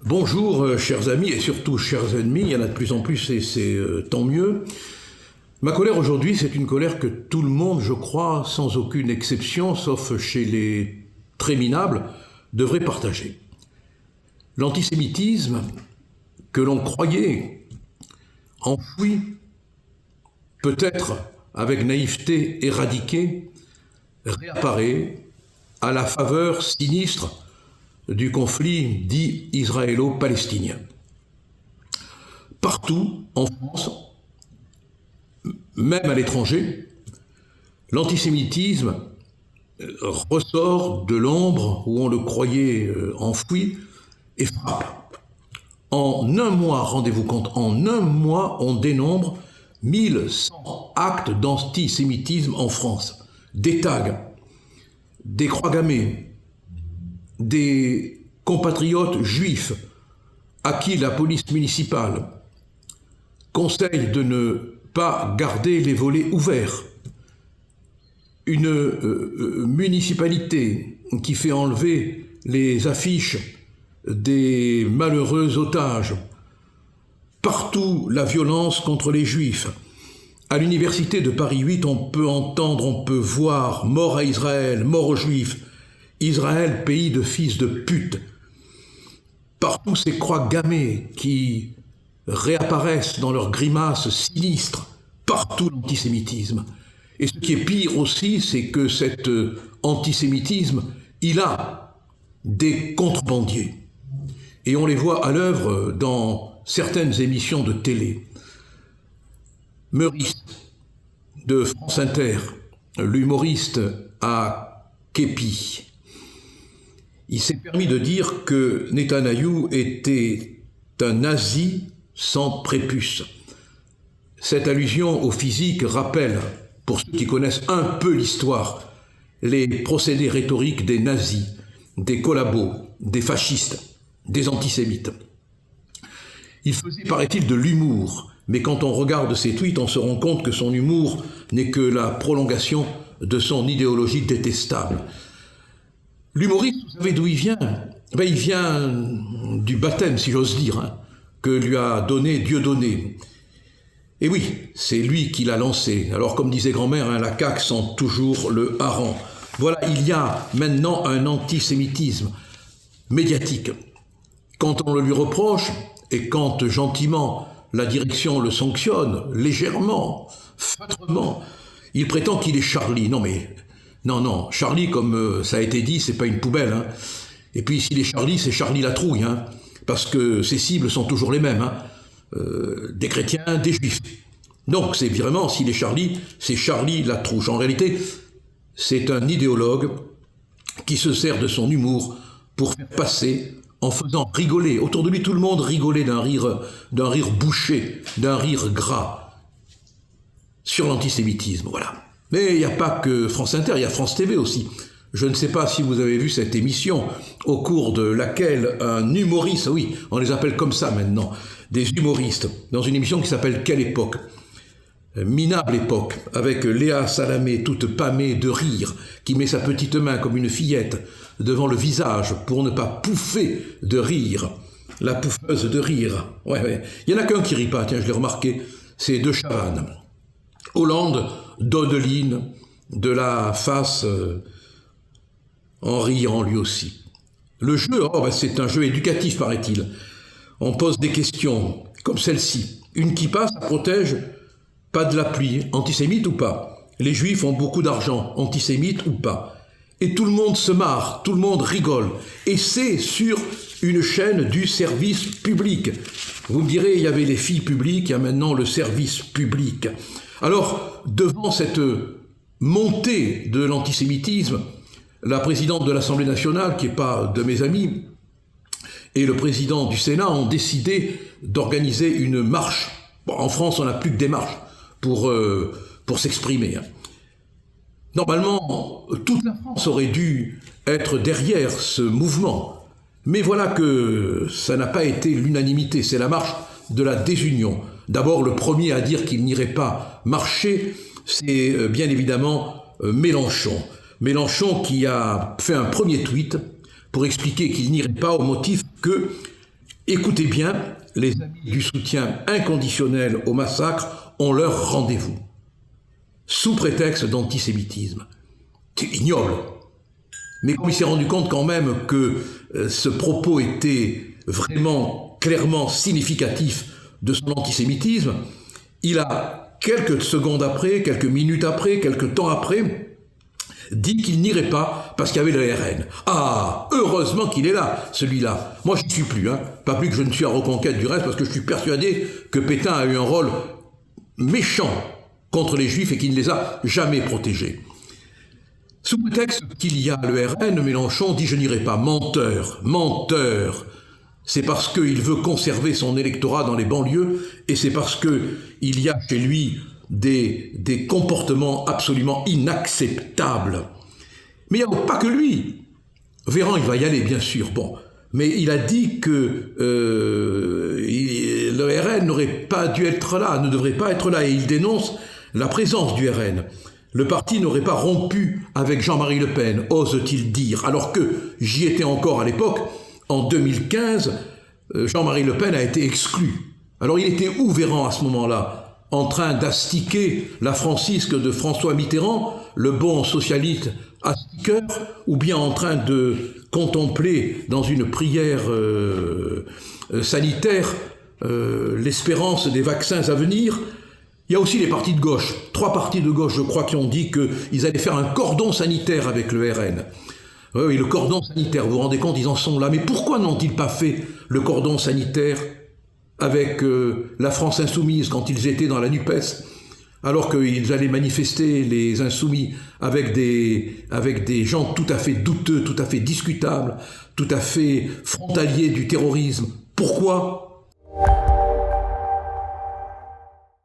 Bonjour chers amis et surtout chers ennemis, il y en a de plus en plus et c'est tant mieux. Ma colère aujourd'hui, c'est une colère que tout le monde, je crois, sans aucune exception, sauf chez les très minables, devrait partager. L'antisémitisme que l'on croyait enfoui, peut-être avec naïveté éradiquée, réapparaît à la faveur sinistre du conflit dit israélo-palestinien. Partout en France, même à l'étranger, l'antisémitisme ressort de l'ombre où on le croyait enfoui et frappe. En un mois, rendez-vous compte, en un mois, on dénombre 1100 actes d'antisémitisme en France. Des tags, des croix gammées, des compatriotes juifs à qui la police municipale conseille de ne pas garder les volets ouverts, une municipalité qui fait enlever les affiches des malheureux otages, partout la violence contre les juifs. À l'université de Paris 8, on peut entendre, on peut voir « Mort à Israël, mort aux juifs », Israël, pays de fils de pute. Partout ces croix gammées qui réapparaissent dans leurs grimaces sinistres, partout l'antisémitisme. Et ce qui est pire aussi, c'est que cet antisémitisme, il a des contrebandiers. Et on les voit à l'œuvre dans certaines émissions de télé. Meurice, de France Inter, l'humoriste à Képi, il s'est permis de dire que Netanyahou était un nazi sans prépuce. Cette allusion au physique rappelle, pour ceux qui connaissent un peu l'histoire, les procédés rhétoriques des nazis, des collabos, des fascistes, des antisémites. Il faisait, paraît-il, de l'humour, mais quand on regarde ses tweets, on se rend compte que son humour n'est que la prolongation de son idéologie détestable. L'humoriste, vous savez d'où il vient? Il vient du baptême, si j'ose dire, que lui a donné Dieudonné. Et oui, c'est lui qui l'a lancé. Alors, comme disait grand-mère, la CAQ sent toujours le hareng. Voilà, il y a maintenant un antisémitisme médiatique. Quand on le lui reproche, et quand gentiment la direction le sanctionne, légèrement, feutrement, il prétend qu'il est Charlie. Non, Charlie, comme ça a été dit, c'est pas une poubelle. Et puis s'il est Charlie, c'est Charlie la trouille, parce que ses cibles sont toujours les mêmes, des chrétiens, des juifs. Donc c'est vraiment, s'il est Charlie, c'est Charlie la trouche. En réalité, c'est un idéologue qui se sert de son humour pour faire passer, en faisant rigoler. Autour de lui, tout le monde rigolait d'un rire bouché, d'un rire gras, sur l'antisémitisme, voilà. Mais il n'y a pas que France Inter, il y a France TV aussi. Je ne sais pas si vous avez vu cette émission au cours de laquelle un humoriste, oui, on les appelle comme ça maintenant, des humoristes, dans une émission qui s'appelle Quelle époque? Minable époque, avec Léa Salamé, toute pâmée de rire, qui met sa petite main comme une fillette devant le visage pour ne pas pouffer de rire. La pouffeuse de rire. Ouais. Il n'y en a qu'un qui rit pas, tiens, je l'ai remarqué, c'est De Chavannes. Hollande, Dodeline, de la face en riant lui aussi. Le jeu, c'est un jeu éducatif, paraît-il. On pose des questions comme celle-ci. Une qui passe protège pas de la pluie, antisémite ou pas? Les juifs ont beaucoup d'argent, antisémite ou pas? Et tout le monde se marre, tout le monde rigole. Et c'est sur une chaîne du service public. Vous me direz, il y avait les filles publiques, il y a maintenant le service public. Alors, devant cette montée de l'antisémitisme, la présidente de l'Assemblée nationale, qui n'est pas de mes amis, et le président du Sénat ont décidé d'organiser une marche. Bon, en France, on n'a plus que des marches pour s'exprimer. Normalement, toute la France aurait dû être derrière ce mouvement. Mais voilà que ça n'a pas été l'unanimité, c'est la marche de la désunion. D'abord, le premier à dire qu'il n'irait pas marcher, c'est bien évidemment Mélenchon. Mélenchon qui a fait un premier tweet pour expliquer qu'il n'irait pas au motif que, écoutez bien, les amis du soutien inconditionnel au massacre ont leur rendez-vous, sous prétexte d'antisémitisme. C'est ignoble. Mais comme il s'est rendu compte quand même que ce propos était vraiment clairement significatif de son antisémitisme, il a quelques secondes après, quelques minutes après, quelques temps après, dit qu'il n'irait pas parce qu'il y avait le RN. Ah, heureusement qu'il est là, celui-là. Moi, je ne suis plus, pas plus que je ne suis à Reconquête du reste, parce que je suis persuadé que Pétain a eu un rôle méchant contre les Juifs et qu'il ne les a jamais protégés. Sous prétexte qu'il y a le RN, Mélenchon dit « je n'irai pas ». Menteur, menteur. C'est parce qu'il veut conserver son électorat dans les banlieues et c'est parce qu'il y a chez lui des comportements absolument inacceptables. Mais il n'y a pas que lui. Véran, il va y aller, bien sûr, bon. Mais il a dit que le RN n'aurait pas dû être là, ne devrait pas être là, et il dénonce la présence du RN. Le parti n'aurait pas rompu avec Jean-Marie Le Pen, ose-t-il dire, alors que j'y étais encore à l'époque, en 2015, Jean-Marie Le Pen a été exclu. Alors il était où Véran à ce moment-là? En train d'astiquer la francisque de François Mitterrand, le bon socialiste astiqueur, ou bien en train de contempler dans une prière sanitaire l'espérance des vaccins à venir? Il y a aussi les partis de gauche, 3 partis de gauche, je crois, qui ont dit qu'ils allaient faire un cordon sanitaire avec le RN. Oui, le cordon sanitaire, vous vous rendez compte, ils en sont là. Mais pourquoi n'ont-ils pas fait le cordon sanitaire avec la France insoumise quand ils étaient dans la NUPES, alors qu'ils allaient manifester, les insoumis, avec des gens tout à fait douteux, tout à fait discutables, tout à fait frontaliers du terrorisme? Pourquoi?